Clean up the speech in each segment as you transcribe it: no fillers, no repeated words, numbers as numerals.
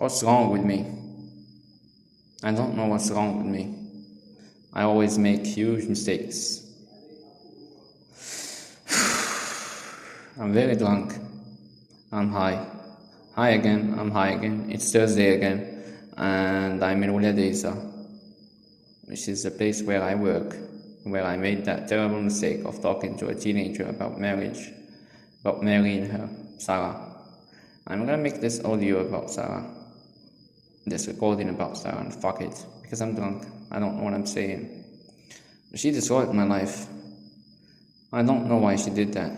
What's wrong with me? I don't know what's wrong with me. I always make huge mistakes. I'm very drunk. I'm high. High again, I'm high again. It's Thursday again, and I'm in Wladeza, which is the place where I work, where I made that terrible mistake of talking to a teenager about marriage, about marrying her, Sarah. I'm gonna make this audio about Sarah, this recording about Sarah, and fuck it, because I'm drunk. I don't know what I'm saying. She destroyed my life. I don't know why she did that.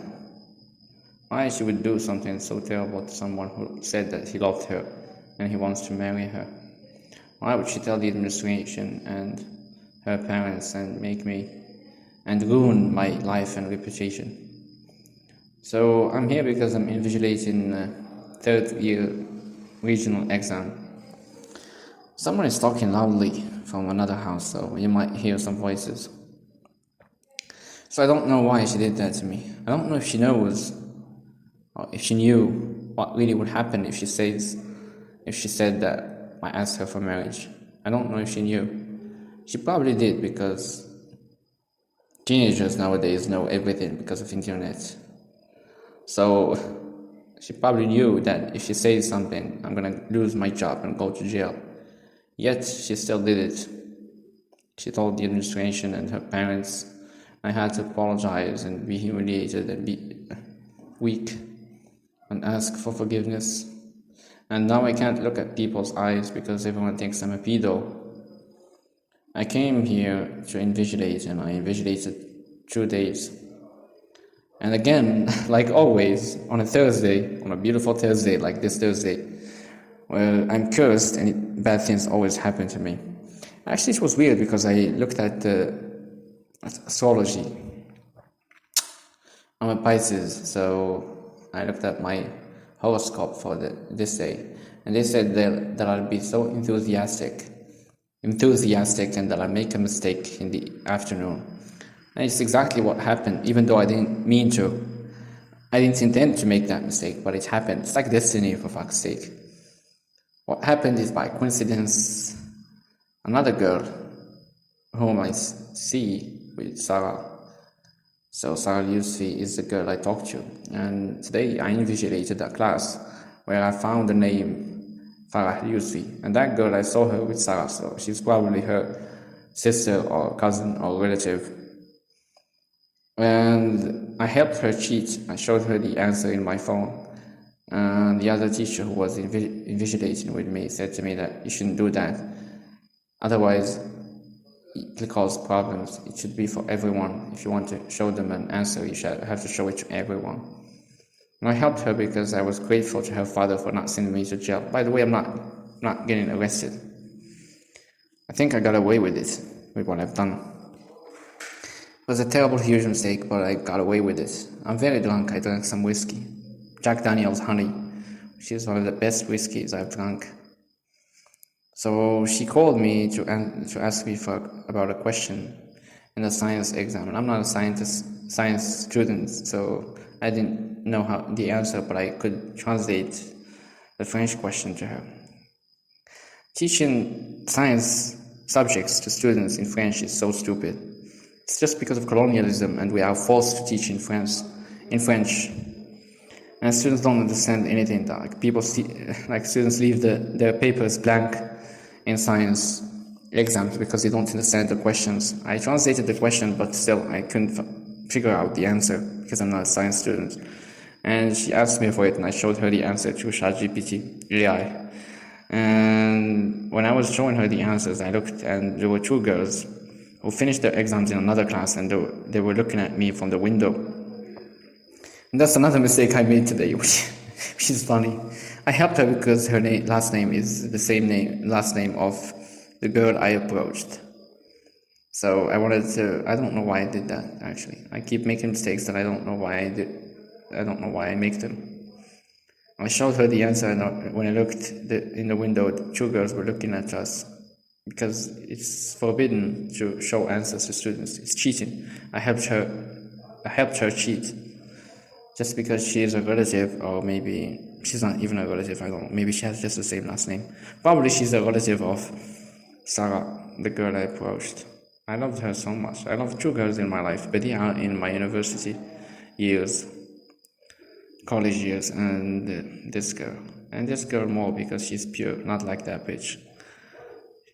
Why she would do something so terrible to someone who said that he loved her and he wants to marry her. Why would she tell the administration and her parents and make me and ruin my life and reputation? So I'm here because I'm invigilating third year regional exam. Someone is talking loudly from another house, so you might hear some voices. So I don't know why she did that to me. I don't know if she knows, or if she knew what really would happen if she said that I asked her for marriage. I don't know if she knew. She probably did, because teenagers nowadays know everything because of internet. So she probably knew that if she says something, I'm gonna lose my job and go to jail. Yet she still did it. She told the administration and her parents I had to apologize and be humiliated and be weak and ask for forgiveness. And now I can't look at people's eyes because everyone thinks I'm a pedo. I came here to invigilate, and I invigilated 2 days. And again, like always, on a Thursday, on a beautiful Thursday like this Thursday, well, I'm cursed and bad things always happen to me. Actually, it was weird because I looked at astrology. I'm a Pisces, so I looked at my horoscope for this day, and they said that I'll be so enthusiastic and that I'll make a mistake in the afternoon. And it's exactly what happened, even though I didn't mean to. I didn't intend to make that mistake, but it happened. It's like destiny, for fuck's sake. What happened is, by coincidence, another girl whom I see with Sarah. So Sarah Yusfi is the girl I talked to. And today I invigilated a class where I found the name Farah Yusfi. And that girl, I saw her with Sarah, so she's probably her sister or cousin or relative. And I helped her cheat. I showed her the answer in my phone. And the other teacher who was invigilating with me said to me that you shouldn't do that. Otherwise, it will cause problems. It should be for everyone. If you want to show them an answer, you should have to show it to everyone. And I helped her because I was grateful to her father for not sending me to jail. By the way, I'm not getting arrested. I think I got away with it, with what I've done. It was a terrible, huge mistake, but I got away with it. I'm very drunk. I drank some whiskey. Jack Daniel's Honey, which is one of the best whiskeys I've drunk. So she called me to ask me about a question in the science exam. And I'm not a science student, so I didn't know the answer, but I could translate the French question to her. Teaching science subjects to students in French is so stupid. It's just because of colonialism, and we are forced to teach in French. And students don't understand anything. Students leave their papers blank in science exams because they don't understand the questions. I translated the question, but still I couldn't figure out the answer because I'm not a science student. And she asked me for it, and I showed her the answer through ChatGPT AI. And when I was showing her the answers, I looked, and there were 2 girls who finished their exams in another class, and they were looking at me from the window. And that's another mistake I made today, which is funny. I helped her because her last name is the same last name of the girl I approached. So I don't know why I did that, actually. I keep making mistakes that I don't know why I did. I don't know why I make them. I showed her the answer, and when I looked in the window, the 2 girls were looking at us because it's forbidden to show answers to students. It's cheating. I helped her cheat just because she is a relative, or maybe she's not even a relative, I don't know. Maybe she has just the same last name. Probably she's a relative of Sarah, the girl I approached. I loved her so much. I loved two girls in my life, Badia in my university years, college years, and this girl. And this girl more because she's pure, not like that bitch.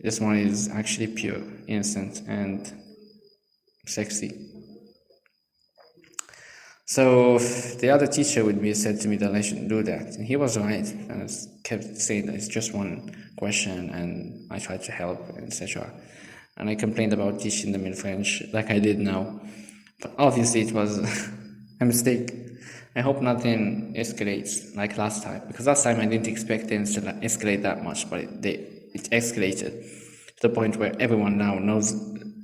This one is actually pure, innocent, and sexy. So the other teacher with me said to me that I shouldn't do that, and he was right. And I kept saying that it's just one question, and I tried to help, etc. And I complained about teaching them in French, like I did now. But obviously it was a mistake. I hope nothing escalates like last time, because last time I didn't expect things to escalate that much, but it escalated to the point where everyone now knows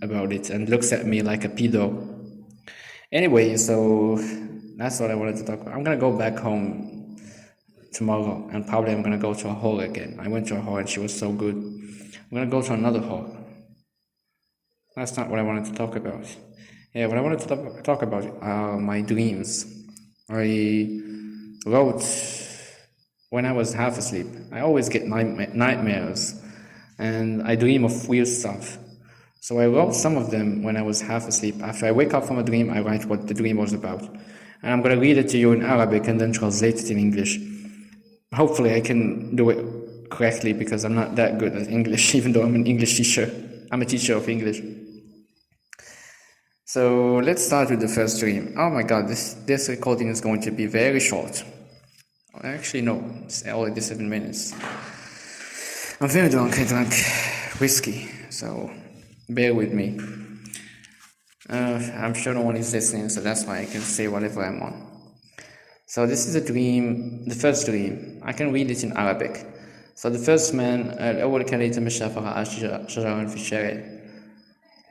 about it and looks at me like a pedo. Anyway, so that's what I wanted to talk about. I'm gonna go back home tomorrow, and probably I'm gonna go to a hall again. I went to a hall and she was so good. I'm gonna go to another hall. That's not what I wanted to talk about. Yeah, what I wanted to talk about are my dreams. I wrote when I was half asleep. I always get nightmares, and I dream of weird stuff. So I wrote some of them when I was half asleep. After I wake up from a dream, I write what the dream was about. And I'm going to read it to you in Arabic and then translate it in English. Hopefully I can do it correctly, because I'm not that good at English, even though I'm an English teacher. I'm a teacher of English. So let's start with the first dream. Oh my god, this recording is going to be very short. Actually, no, it's already 7 minutes. I'm very drunk. I drank whiskey, so bear with me. I'm sure no one is listening, so that's why I can say whatever I'm on. So this is a dream, the first dream. I can read it in Arabic. So the first man, الأول كان يتمشى فرأى شجرا في الشارع.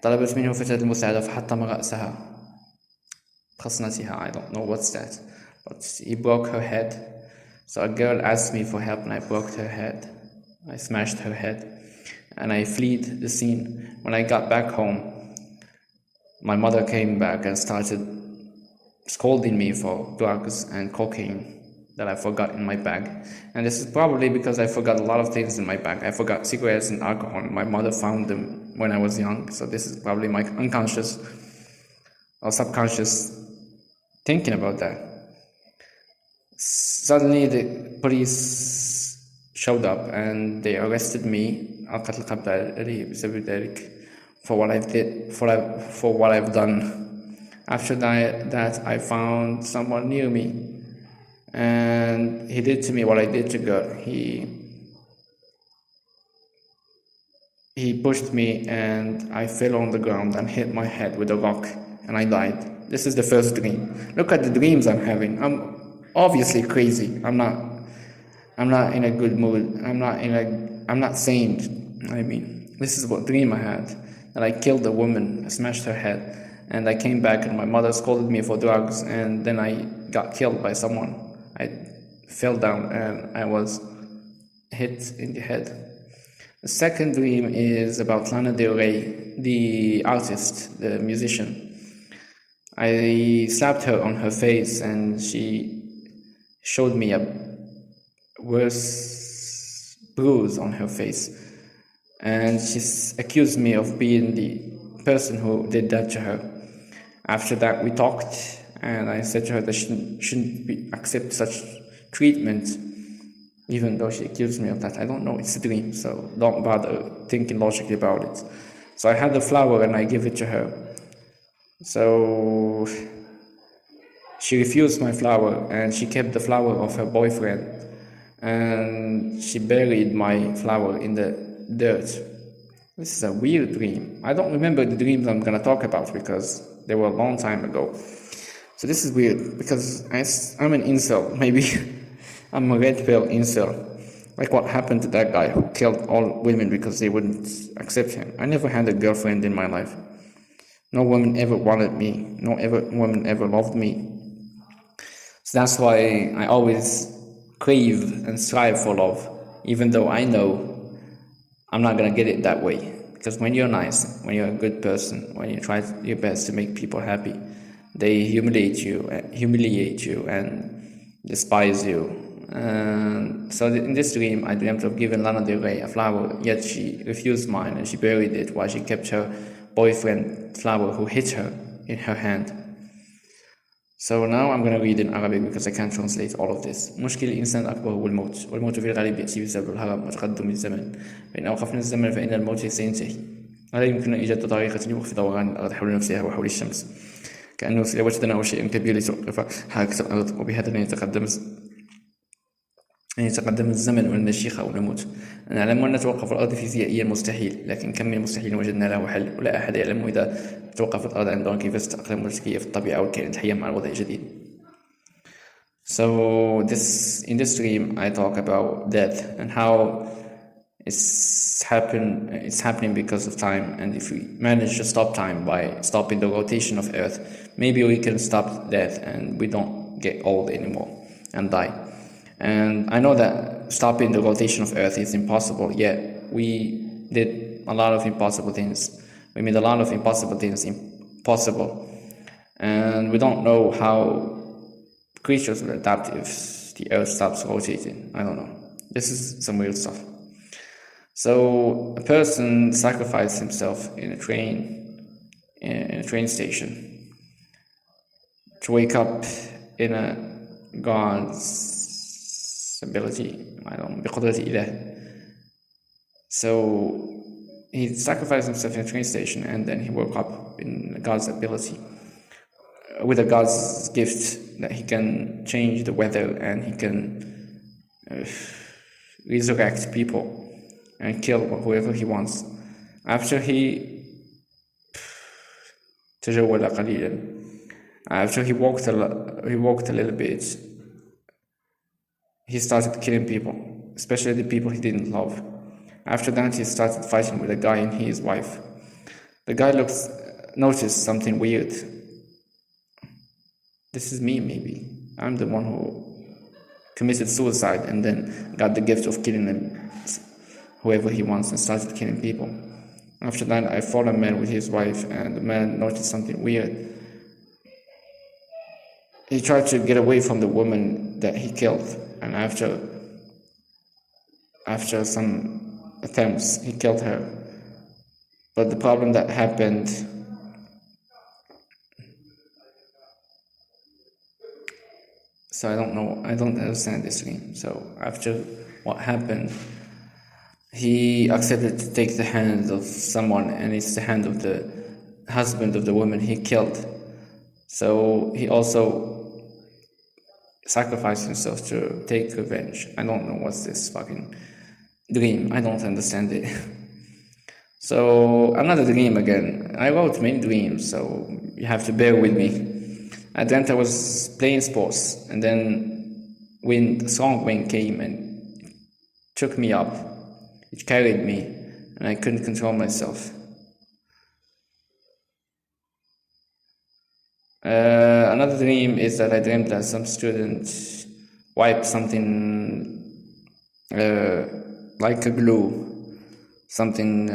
طلبت منه فتاة المساعدة فحطم رأسها بخصنتها. I don't know what's that, but he broke her head. So a girl asked me for help and I broke her head. I smashed her head and I fled the scene. When I got back home, my mother came back and started scolding me for drugs and cocaine that I forgot in my bag. And this is probably because I forgot a lot of things in my bag. I forgot cigarettes and alcohol. My mother found them when I was young, so this is probably my unconscious or subconscious thinking about that. Suddenly the police showed up and they arrested me for what I did, for what I've done. After that I found someone near me, and he did to me what I did to God. He pushed me and I fell on the ground and hit my head with a rock and I died. This is the first dream. Look at the dreams I'm having. I'm obviously crazy. I'm not in a good mood. I'm not sane. I mean, this is what dream I had. That I killed a woman, I smashed her head, and I came back and my mother scolded me for drugs, and then I got killed by someone. I fell down and I was hit in the head. The second dream is about Lana Del Rey, the artist, the musician. I slapped her on her face and she showed me a worse bruise on her face. And she accused me of being the person who did that to her. After that we talked and I said to her that she shouldn't accept such treatment, even though she accused me of that. I don't know, it's a dream, so don't bother thinking logically about it. So I had the flower and I gave it to her. So she refused my flower and she kept the flower of her boyfriend, and she buried my flower in the dirt. This is a weird dream. I don't remember the dreams I'm gonna talk about because they were a long time ago. So this is weird because I'm an incel, maybe. I'm a red pill incel. Like what happened to that guy who killed all women because they wouldn't accept him. I never had a girlfriend in my life. No woman ever wanted me. No woman ever loved me. So that's why I always crave and strive for love, even though I know I'm not gonna get it that way. Because when you're nice, when you're a good person, when you try your best to make people happy, they humiliate you and despise you And so in this dream, I dreamt of giving Lana Del Rey a flower, yet she refused mine and she buried it while she kept her boyfriend flower who hit her in her hand. So now I'm gonna read in Arabic because I can't translate all of this. مشكل الإنسان الأكبر هو الموت، والموت في الغالب يأتي بسبب الهرم وتقدم الزمن، فإن أوقفنا الزمن فإن الموت سينتهي. ولا يمكن إيجاد طريقة لوقف دوران الأرض حول نفسها وحول الشمس، كأنه وجدنا شيء كبير لتوقف حركة الأرض، وبهذا يتقدم الزمن ونشيخ أو نموت. نعلم أن توقف الأرض فيزيائيا مستحيل، لكن كم من مستحيل وجدنا له حل، ولا أحد يعلم إذا توقفت الأرض عندما كيف تتأقلم التكية في الطبيعة والكائنات الحية مع الوضع الجديد. So in this dream I talk about death and how it's happening because of time, and if we manage to stop time by stopping the rotation of Earth, maybe we can stop death and we don't get old anymore and die. And I know that stopping the rotation of Earth is impossible, yet we did a lot of impossible things. We made a lot of impossible things impossible. And we don't know how creatures will adapt if the Earth stops rotating. I don't know. This is some weird stuff. So a person sacrificed himself in a train station to wake up in a God's ability, بقدرة إله. So he sacrificed himself in a train station, and then he woke up in God's ability, with a God's gift that he can change the weather and he can resurrect people and kill whoever he wants. After he تجول قليلا, after he walked a little bit, he started killing people, especially the people he didn't love. After that, he started fighting with a guy and his wife. The guy noticed something weird. This is me, maybe. I'm the one who committed suicide and then got the gift of killing whoever he wants and started killing people. After that, I fought a man with his wife, and the man noticed something weird. He tried to get away from the woman that he killed, and after some attempts, he killed her. But the problem that happened, so I don't understand this dream. So after what happened, he accepted to take the hand of someone, and it's the hand of the husband of the woman he killed. So he also sacrificed himself to take revenge. I don't know what's this fucking dream. I don't understand it. So another dream again. I wrote many dreams, so you have to bear with me. I dreamt I was playing sports, and then a strong wind came and took me up. It carried me, and I couldn't control myself. Another dream is that I dreamt that some student wiped something like a glue, something,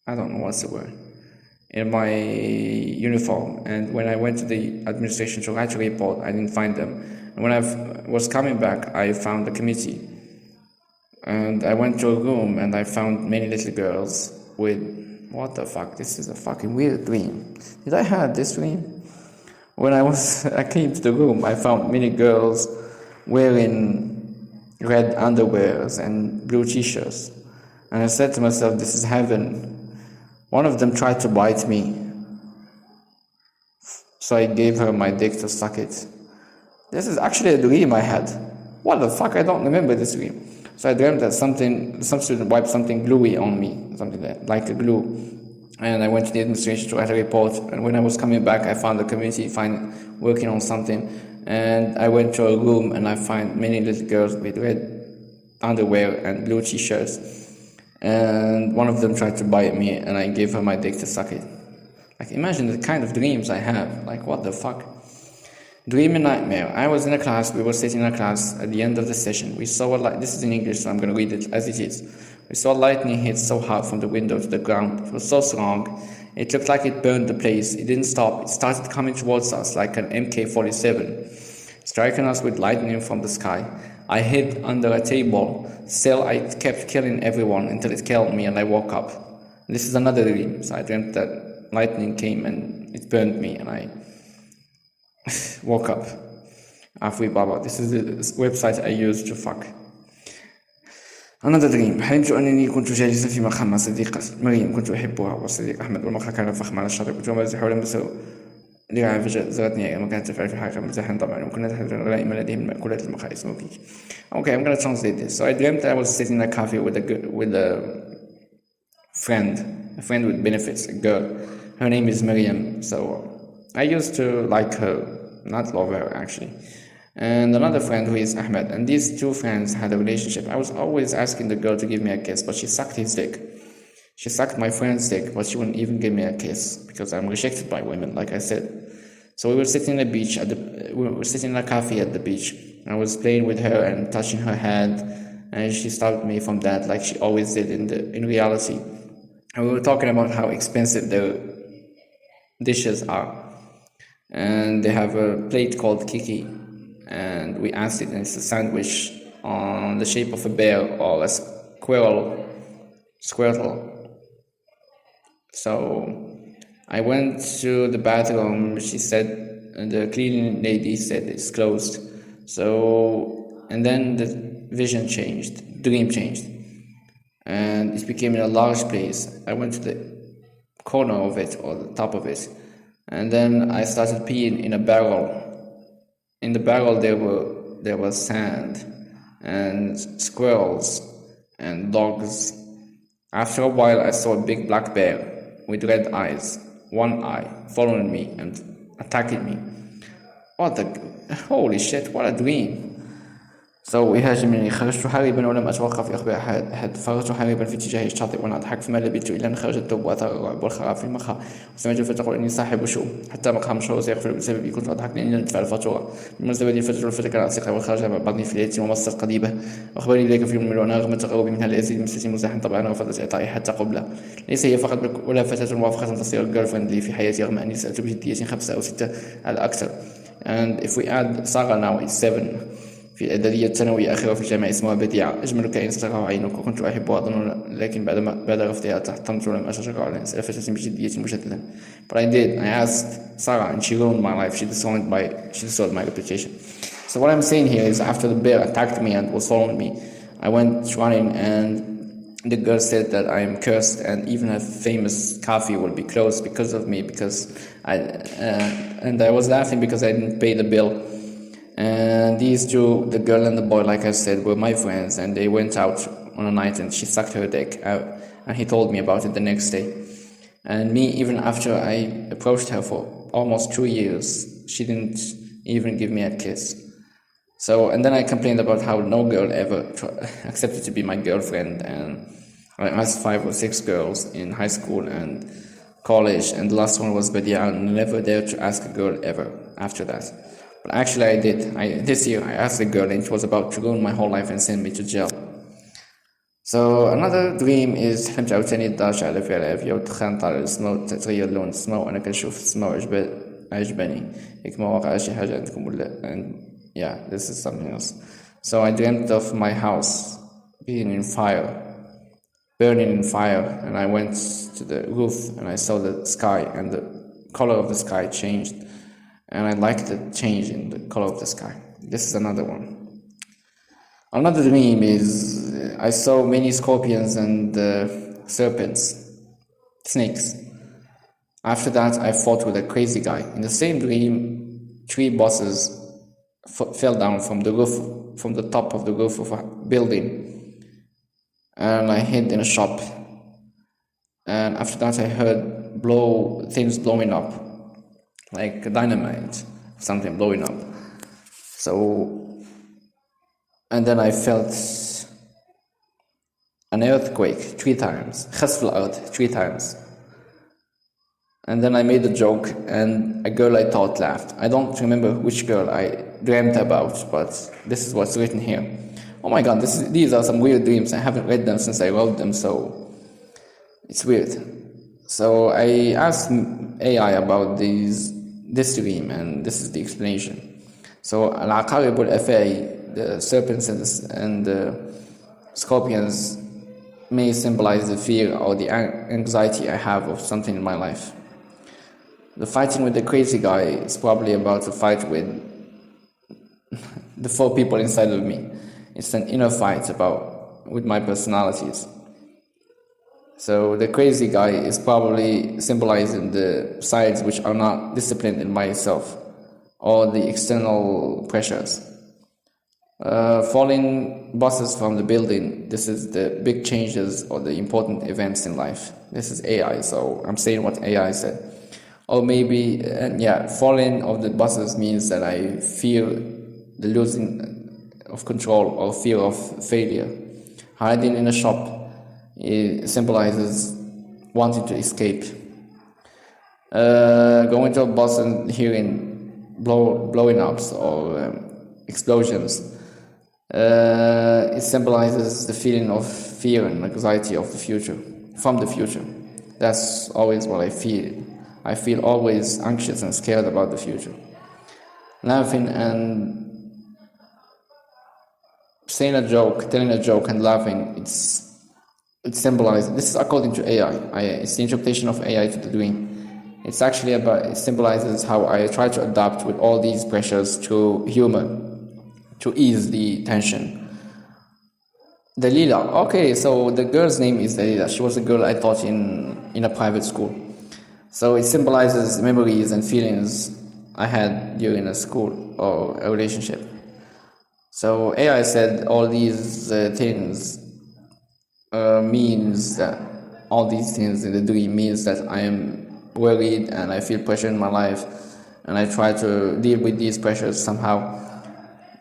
I don't know what's the word, in my uniform. And when I went to the administration to write a report, I didn't find them. And when I was coming back, I found the committee. And I went to a room and I found many little girls with, what the fuck, this is a fucking weird dream. Did I have this dream? When I came to the room, I found many girls wearing red underwears and blue t-shirts. And I said to myself, this is heaven. One of them tried to bite me, so I gave her my dick to suck it. This is actually a dream I had. What the fuck, I don't remember this dream. So I dreamt that some student wiped something gluey on me, something like a glue. And I went to the administration to write a report. And when I was coming back, I found the committee working on something. And I went to a room and I found many little girls with red underwear and blue t-shirts. And one of them tried to bite me, and I gave her my dick to suck it. Like, imagine the kind of dreams I have. Like, what the fuck? Dream and nightmare. I was in a class, we were sitting in a class at the end of the session. We saw a light, this is in English, so I'm going to read it as it is. We saw lightning hit so hard from the window to the ground. It was so strong. It looked like it burned the place. It didn't stop. It started coming towards us like an MK-47. striking us with lightning from the sky. I hid under a table. Still, I kept killing everyone until it killed me and I woke up. This is another dream. So I dreamt that lightning came and it burned me and I woke up. Afwi Baba. This is the website I use to fuck. Another dream. حلمت أنني كنت جالسا في مقهى مع صديقة مريم كنت أحبها والصديق أحمد، والمقهى كان فخم على الشاطئ. كنت أمازح حول المساء لرعاية فجأة زارتني ما كانت تفعل في الحقيقة مزاحا طبعا، وكنا نتحدث عن الغنائم لديهم المأكولات المقهى اسمه كيك. Okay, I'm gonna translate this. So I dreamt that I was sitting in a cafe with a friend with benefits, a girl. Her name is Miriam. So I used to like her, not love her actually. And another friend who is Ahmed. And these two friends had a relationship. I was always asking the girl to give me a kiss, but she sucked his dick. She sucked my friend's dick, but she wouldn't even give me a kiss because I'm rejected by women, like I said. So we were sitting in a cafe at the beach. I was playing with her and touching her head, and she stopped me from that, like she always did in reality. And we were talking about how expensive their dishes are, and they have a plate called Kiki, and we asked it, and it's a sandwich on the shape of a bear or a squirtle. So I went to the bathroom. She said, the cleaning lady said it's closed. So, and then the dream changed, and it became in a large place. I went to the corner of it or the top of it, and then I started peeing in a barrel. In the barrel there was sand and squirrels and dogs. After a while I saw a big black bear with red eyes, one eye, following me and attacking me. Holy shit, what a dream. So يهاجمني. خرجت هاربا ولم أتوقف في إخبار أحد. فرغت هاربا في اتجاه الشاطئ وأنا أضحك، فما لبثت إلا أن خرج الدب وأثار الرعب والخراب في المقهى. وسمعت فتقول إني صاحب شؤم، حتى مقهى مشهور سيغفل بسببي. كنت أضحك لأني لم أدفع الفاتورة. بمناسبة الفجر والفتى كان أصدقائي والخرج مع بعضني في ليلة ومصت قضيبة. وأخبرني ذلك في يوم من الأيام رغم تقربي منها لأزيد مثلتي مزاحا طبعا، ورفضت إعطائي حتى قبلة. ليس هي فقط ولا فتاة موافقة أن تصير الجيرل فريند لي في حياتي، رغم أني سألت بجدية 5 أو 6 على الأكثر. And if we add Sarah now it's 7. في الإعدادية الثانوية أخيرا في الجامع اسمها بديعة، أجمل كائن ستراه عينك، وكنت أحبها أظن، لكن بعد رفضها تحطمت ولم أشجع على أسئلة فتاة بجدية مشددة. But I did. I asked Sarah and she ruined my life. She destroyed my reputation. So what I'm saying here is after the bear attacked me and was following me, I went running and the girl said that I am cursed and even a famous cafe will be closed because of me, and I was laughing because I didn't pay the bill. And these two, the girl and the boy, like I said, were my friends, and they went out on a night and she sucked her dick, and he told me about it the next day. And me, even after I approached her for almost 2 years, she didn't even give me a kiss. So, and then I complained about how no girl ever accepted to be my girlfriend, and I asked 5 or 6 girls in high school and college, and the last one was Badia, and I never dared to ask a girl ever after that. But actually I did. This year I asked a girl and it was about to ruin my whole life and send me to jail. So another dream is حلمت عاوتاني الدار على فيها العافية والدخان طالع للسماء، تتغير لون السماء وأنا كنشوف السماء عجباني. هيك ما وقع شي حاجة عندكم ولا؟ And yeah, this is something else. So I dreamt of my house being in fire, burning in fire, and I went to the roof and I saw the sky and the color of the sky changed. And I liked the change in the color of the sky. This is another one. Another dream is I saw many scorpions and serpents, snakes. After that, I fought with a crazy guy. In the same dream, 3 bosses fell down from the top of the roof of a building. And I hid in a shop. And after that, I heard things blowing up, like dynamite, something blowing up. So, and then I felt an earthquake 3 times, خسف الأرض 3 times. And then I made a joke and a girl I thought laughed. I don't remember which girl I dreamt about, but this is what's written here. Oh my god, these are some weird dreams. I haven't read them since I wrote them, so it's weird. So I asked AI about this dream, and this is the explanation. So العقارب والأفاعي, the serpents and the scorpions, may symbolize the fear or the anxiety I have of something in my life. The fighting with the crazy guy is probably about to fight with the 4 people inside of me. It's an inner fight with my personalities. So the crazy guy is probably symbolizing the sides which are not disciplined in myself, or the external pressures. Falling buses from the building, this is the big changes or the important events in life. This is AI, so I'm saying what AI said. Or maybe, falling of the buses means that I fear the losing of control or fear of failure. Hiding in a shop, it symbolizes wanting to escape. Going to a bus and hearing blowing ups or explosions, it symbolizes the feeling of fear and anxiety of the future, from the future. That's always what I feel. I feel always anxious and scared about the future. Laughing and saying a joke, telling a joke and laughing, it symbolizes, this is according to AI. It's the interpretation of AI to the dream. It's actually it symbolizes how I try to adapt with all these pressures to humor, to ease the tension. Dalila, okay, so the girl's name is Dalila. She was a girl I taught in a private school. So it symbolizes memories and feelings I had during a school or a relationship. So AI said all these things means that all these things in the dream means that I am worried and I feel pressure in my life, and I try to deal with these pressures somehow.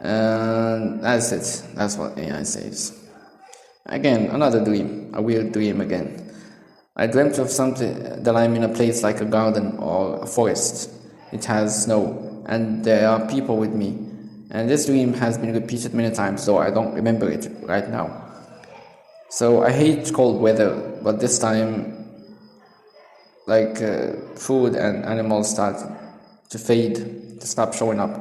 And that's it. That's what AI says. Again, another dream, a weird dream again. I dreamt of something that I'm in a place like a garden or a forest. It has snow, and there are people with me. And this dream has been repeated many times, though I don't remember it right now. So I hate cold weather, but this time, like food and animals start to fade, to stop showing up.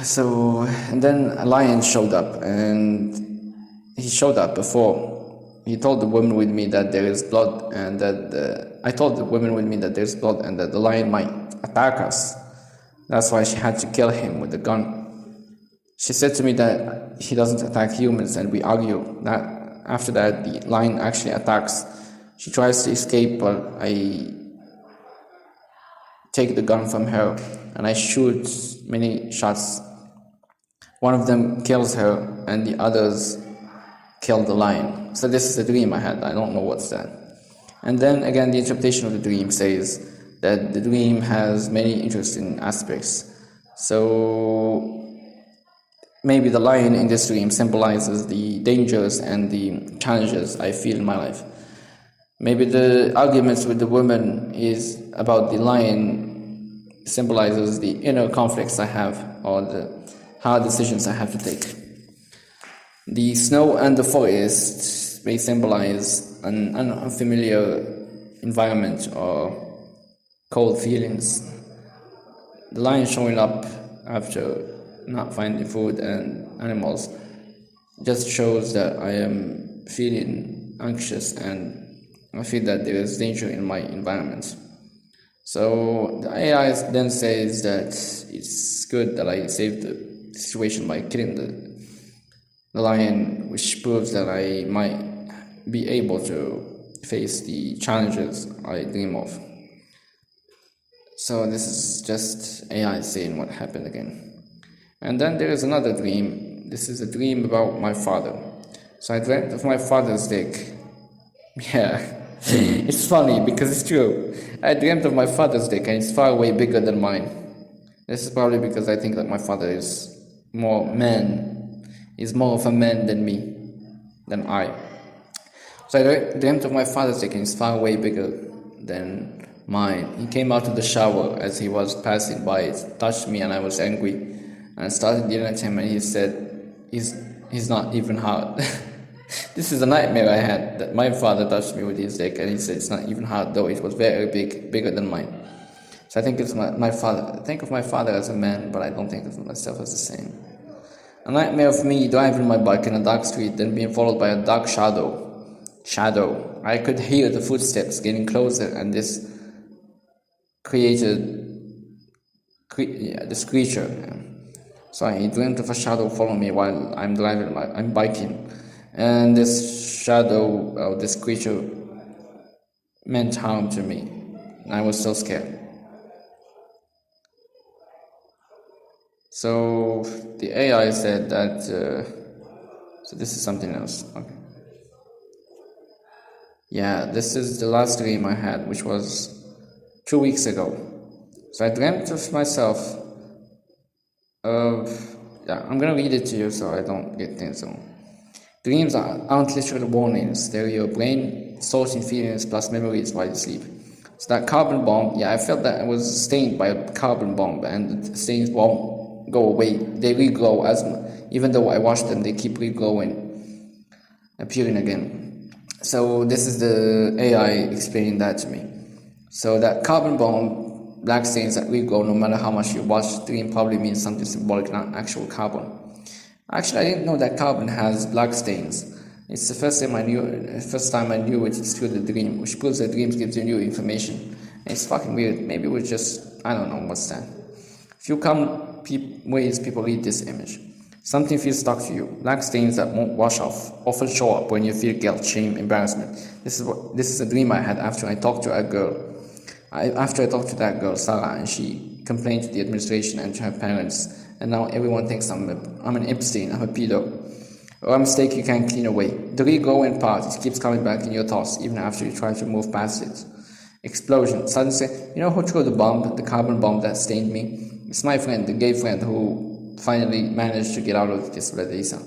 So, and then a lion showed up, and he showed up before. He told the woman with me that there is blood, and that I told the woman with me that there's blood, and that the lion might attack us. That's why she had to kill him with the gun. She said to me that he doesn't attack humans, and we argue. That after that, the lion actually attacks. She tries to escape, but I take the gun from her, and I shoot many shots. One of them kills her, and the others kill the lion. So this is a dream I had. I don't know what's that. And then again, the interpretation of the dream says that the dream has many interesting aspects. So maybe the lion in this dream symbolizes the dangers and the challenges I feel in my life. Maybe the arguments with the woman is about the lion symbolizes the inner conflicts I have, or the hard decisions I have to take. The snow and the forest may symbolize an unfamiliar environment or cold feelings. The lion showing up after not finding food and animals just shows that I am feeling anxious and I feel that there is danger in my environment. So the AI then says that it's good that I saved the situation by killing the lion, which proves that I might be able to face the challenges I dream of. So this is just AI saying what happened again. And then there is another dream. This is a dream about my father. So I dreamt of my father's dick. Yeah. It's funny because it's true. I dreamt of my father's dick and it's far way bigger than mine. This is probably because I think that my father is more of a man than me, than I. So I dreamt of my father's dick and it's far way bigger than mine. He came out of the shower as he was passing by, touched me, and I was angry. And I started yelling at him, and he said, he's not even hard. This is a nightmare I had, that my father touched me with his dick, and he said it's not even hard, though it was very big, bigger than mine. So I think it's my father. I think of my father as a man, but I don't think of myself as the same. A nightmare of me driving my bike in a dark street, then being followed by a dark shadow. I could hear the footsteps getting closer, and this creature. So I dreamt of a shadow following me while I'm biking, and this shadow, this creature, meant harm to me, and I was so scared. So the AI said that. So this is something else. Okay. Yeah, this is the last dream I had, which was 2 weeks ago. So I dreamt of myself. I'm gonna read it to you so I don't get things wrong. Dreams aren't literal warnings. They're your brain sorting feelings plus memories while you sleep. So that carbon bomb, I felt that I was stained by a carbon bomb, and the stains won't go away. They regrow even though I wash them, they keep regrowing, appearing again. So this is the AI explaining that to me. So that carbon bomb, black stains that regrow no matter how much you wash, dream probably means something symbolic, not actual carbon. Actually, I didn't know that carbon has black stains. It's the first time I knew it, it's through the dream, which proves that dreams gives you new information. And it's fucking weird. Maybe we're just, I don't know what's that. Few common ways people read this image. Something feels stuck to you. Black stains that won't wash off often show up when you feel guilt, shame, embarrassment. This is a dream I had after I talked to that girl, Sarah, and she complained to the administration and to her parents. And now everyone thinks I'm an Epstein, I'm a pedo, or a mistake you can't clean away. The regrowing part, it keeps coming back in your thoughts even after you try to move past it. Explosion. Suddenly, you know who threw the bomb, the carbon bomb that stained me? It's my friend, the gay friend who finally managed to get out of this bladisa.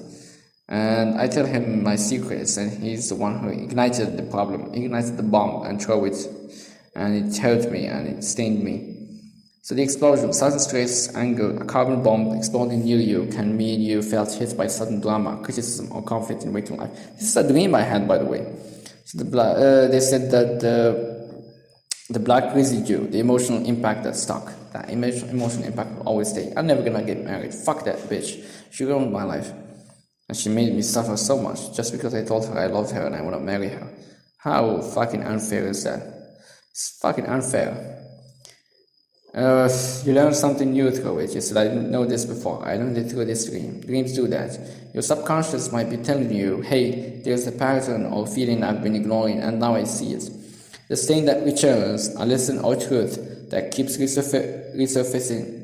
And I tell him my secrets, and he's the one who ignited the bomb and threw it. And it hurt me and it stained me. So the explosion, sudden stress, anger, a carbon bomb exploding near you can mean you felt hit by sudden drama, criticism, or conflict in waking life. This is a dream I had, by the way. So they said that the black residue, the emotional impact that stuck, that emotional impact will always stay. I'm never gonna get married. Fuck that bitch. She ruined my life. And she made me suffer so much just because I told her I loved her and I want to marry her. How fucking unfair is that? It's fucking unfair. You learn something new through it. You said, I didn't know this before. I learned it through this dream. Dreams do that. Your subconscious might be telling you, hey, there's a pattern or feeling I've been ignoring and now I see it. The stain that returns, a lesson or truth that keeps resurfacing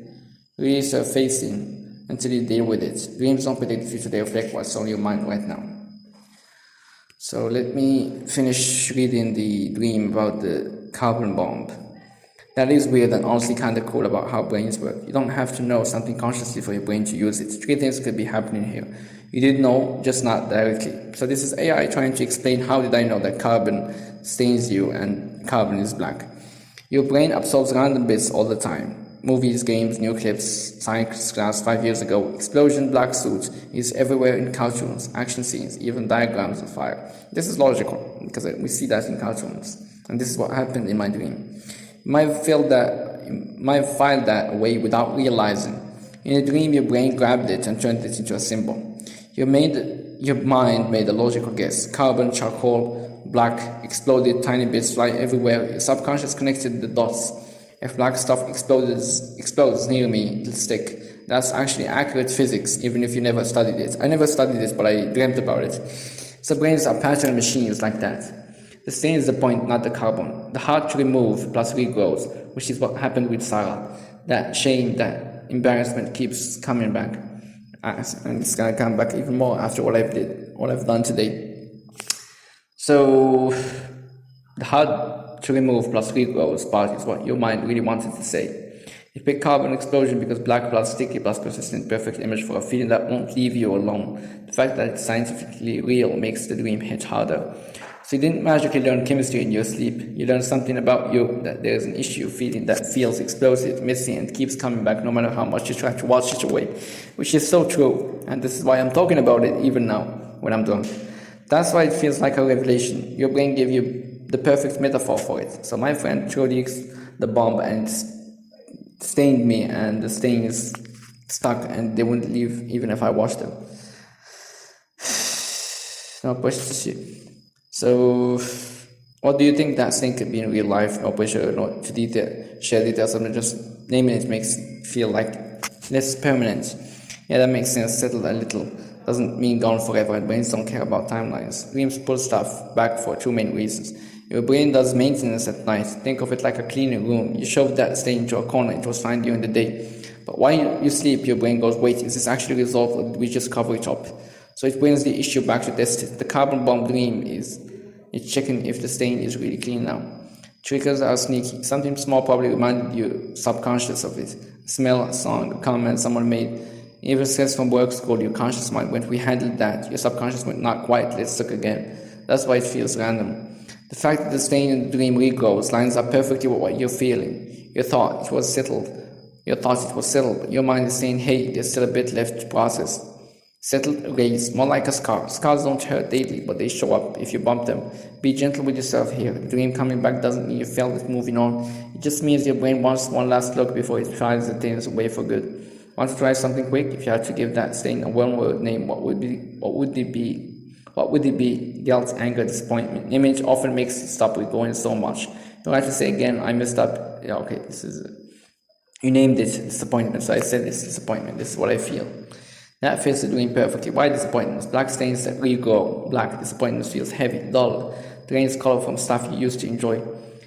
until you deal with it. Dreams don't predict the future, they reflect what's on your mind right now. So let me finish reading the dream about the carbon bomb. That is weird and honestly kind of cool about how brains work. You don't have to know something consciously for your brain to use it. 3 things could be happening here. You did know, just not directly. So this is AI trying to explain how did I know that carbon stains you and carbon is black. Your brain absorbs random bits all the time. Movies, games, new clips, science class 5 years ago, explosion, black suit is everywhere in cartoons, action scenes, even diagrams of fire. This is logical because we see that in cartoons. And this is what happened in my dream. You might file that away without realizing. In a dream, your brain grabbed it and turned it into a symbol. Your mind made a logical guess. Carbon, charcoal, black, exploded, tiny bits fly everywhere. Your subconscious connected the dots. If black stuff explodes near me, it'll stick. That's actually accurate physics, even if you never studied it. I never studied it, but I dreamt about it. So brains are pattern machines like that. The stain is the point, not the carbon. The hard to remove plus regrows, which is what happened with Sarah. That shame, that embarrassment keeps coming back. And it's gonna come back even more after what I've done today. So the hard to remove plus regrows part is what your mind really wanted to say. You pick carbon explosion because black plus sticky plus persistent, perfect image for a feeling that won't leave you alone. The fact that it's scientifically real makes the dream hit harder. So you didn't magically learn chemistry in your sleep. You learned something about you, that there's an issue, feeling that feels explosive, missing, and keeps coming back no matter how much you try to wash it away, which is so true. And this is why I'm talking about it even now when I'm drunk. That's why it feels like a revelation. Your brain gave you the perfect metaphor for it. So my friend threw the bomb and stained me, and the stain is stuck, and they wouldn't leave even if I washed them. No pressure. So, what do you think that stain could be in real life? No pressure, not to share details. Something just naming it makes it feel like less permanent. Yeah, that makes sense. Settled a little doesn't mean gone forever, and brains don't care about timelines. Dreams pull stuff back for two main reasons. Your brain does maintenance at night. Think of it like a cleaning room. You shove that stain into a corner, it was fine during the day. But while you sleep, your brain goes, wait, is this actually resolved, or did we just cover it up? So it brings the issue back to test it. The carbon bomb dream is it's checking if the stain is really clean now. Triggers are sneaky. Something small probably reminded you subconscious of it. A smell, a song, a comment someone made. Even stress from work, school, your conscious mind went, we handled that. Your subconscious went, not quite, let's look again. That's why it feels random. The fact that the stain in the dream regrows lines up perfectly with what you're feeling. You thought it was settled, but your mind is saying, hey, there's still a bit left to process. Settled, erased, more like a scar. Scars don't hurt daily, but they show up if you bump them. Be gentle with yourself here. The dream coming back doesn't mean you felt it moving on. It just means your brain wants one last look before it tries the things away for good. Want to try something quick? If you had to give that stain a one-word name, what would it be? Guilt, anger, disappointment. Image often makes it stop with going so much. You don't have to say again, I messed up. Yeah, okay, this is it. You named it disappointment, so I said it's disappointment. This is what I feel. That fits the dream perfectly. Why disappointments? Black stains that regrow. Black disappointments feels heavy, dull, drains color from stuff you used to enjoy.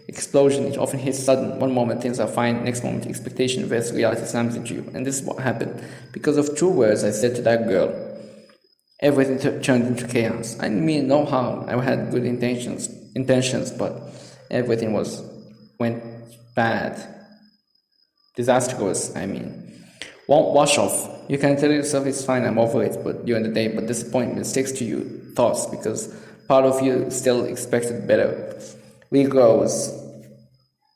Explosion, it often hits sudden. One moment things are fine, next moment expectation versus reality slams into you. And this is what happened. Because of 2 words I said to that girl, everything turned into chaos. I didn't mean no harm. I had good intentions, but everything went bad. Disastrous, I mean. Won't wash off. You can tell yourself it's fine, I'm over it, but during the day, but disappointment sticks to you, thoughts, because part of you still expected better. Regrows.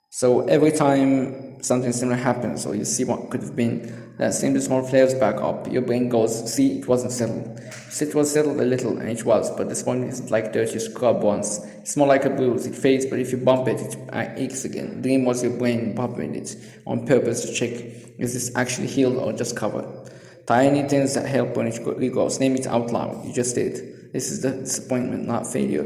So every time something similar happens, or you see what could have been, that same small flares back up. Your brain goes, see, it wasn't settled. It was settled a little, and it was, but this one isn't like dirt you scrub once. It's more like a bruise. It fades, but if you bump it, it aches again. Dream was your brain bumping it on purpose to check, is this actually healed or just covered? Tiny things that help when it regrows. Name it out loud. You just did. This is the disappointment, not failure.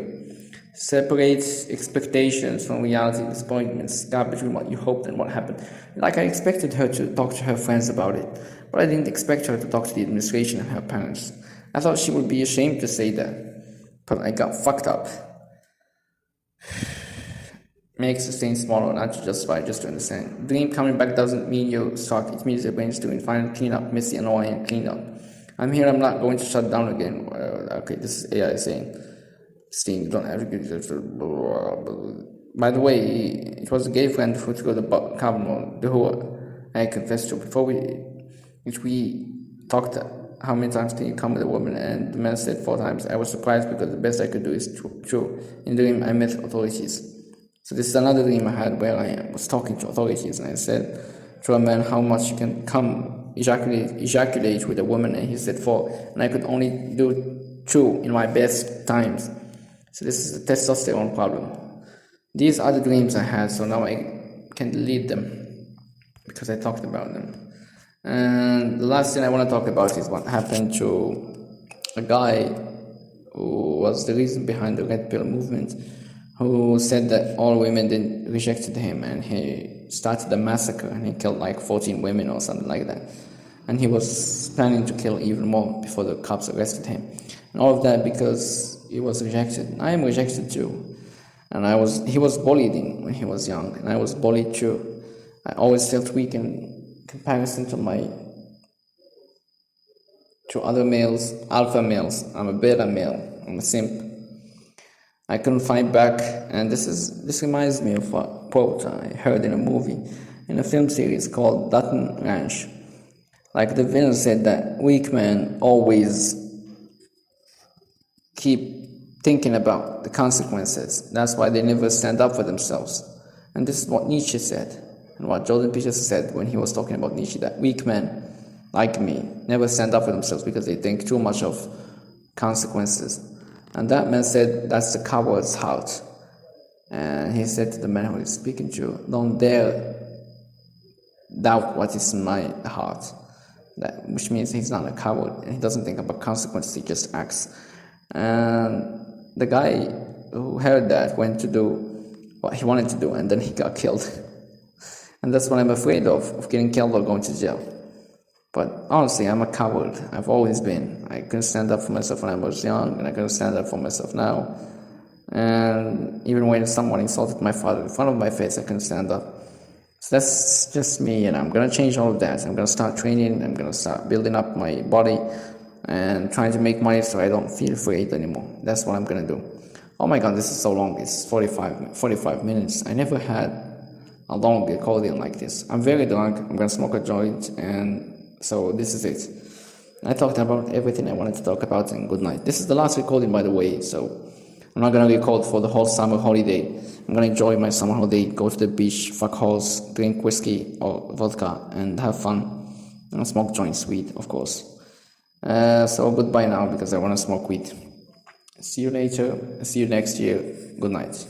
Separate expectations from reality. Disappointments gap between what you hoped and what happened. Like I expected her to talk to her friends about it, but I didn't expect her to talk to the administration and her parents. I thought she would be ashamed to say that, but I got fucked up. Makes the stain smaller, not to justify, just to understand. Dream coming back doesn't mean you're stuck. It means your brain's doing fine, clean up, messy, annoying, clean up. I'm here, I'm not going to shut down again. Okay, this is AI saying, Sting, you don't have to get By the way, it was a gay friend who took the Kامel, who I confessed to before we talked. How many times can you come with a woman? And the man said 4 times. I was surprised because the best I could do is true. In the dream, I met authorities. So this is another dream I had where I was talking to authorities, and I said to a man how much you can come ejaculate with a woman, and he said 4, and I could only do 2 in my best times. So this is the testosterone problem. These are the dreams I had, so now I can delete them because I talked about them. And the last thing I want to talk about is what happened to a guy who was the reason behind the Red Pill movement, who said that all women then rejected him, and he started a massacre and he killed like 14 women or something like that. And he was planning to kill even more before the cops arrested him. And all of that because he was rejected. I am rejected too. And he was bullied when he was young, and I was bullied too. I always felt weak in comparison to other males, alpha males. I'm a beta male. I'm a simp. I couldn't fight back, and this reminds me of a quote I heard in a movie, in a film series called Dutton Ranch. Like the villain said that weak men always keep thinking about the consequences. That's why they never stand up for themselves. And this is what Nietzsche said, and what Jordan Peterson said when he was talking about Nietzsche, that weak men, like me, never stand up for themselves because they think too much of consequences. And that man said, that's the coward's heart. And he said to the man who he's speaking to, don't dare doubt what is in my heart. Which means he's not a coward. He doesn't think about consequences, he just acts. And the guy who heard that went to do what he wanted to do, and then he got killed. And that's what I'm afraid of getting killed or going to jail. But honestly, I'm a coward. I've always been. I couldn't stand up for myself when I was young, and I couldn't stand up for myself now. And even when someone insulted my father in front of my face, I couldn't stand up. So that's just me, and I'm going to change all of that. I'm going to start training, I'm going to start building up my body and trying to make money so I don't feel afraid anymore. That's what I'm going to do. Oh my god, this is so long. It's 45 minutes. I never had a long recording like this. I'm very drunk. I'm going to smoke a joint, and so this is it. I talked about everything I wanted to talk about, and good night. This is the last recording, by the way, so I'm not going to record for the whole summer holiday. I'm going to enjoy my summer holiday, go to the beach, fuck hoes, drink whiskey or vodka, and have fun. And smoke joints, weed, of course. So goodbye now, because I want to smoke weed. See you later. See you next year. Good night.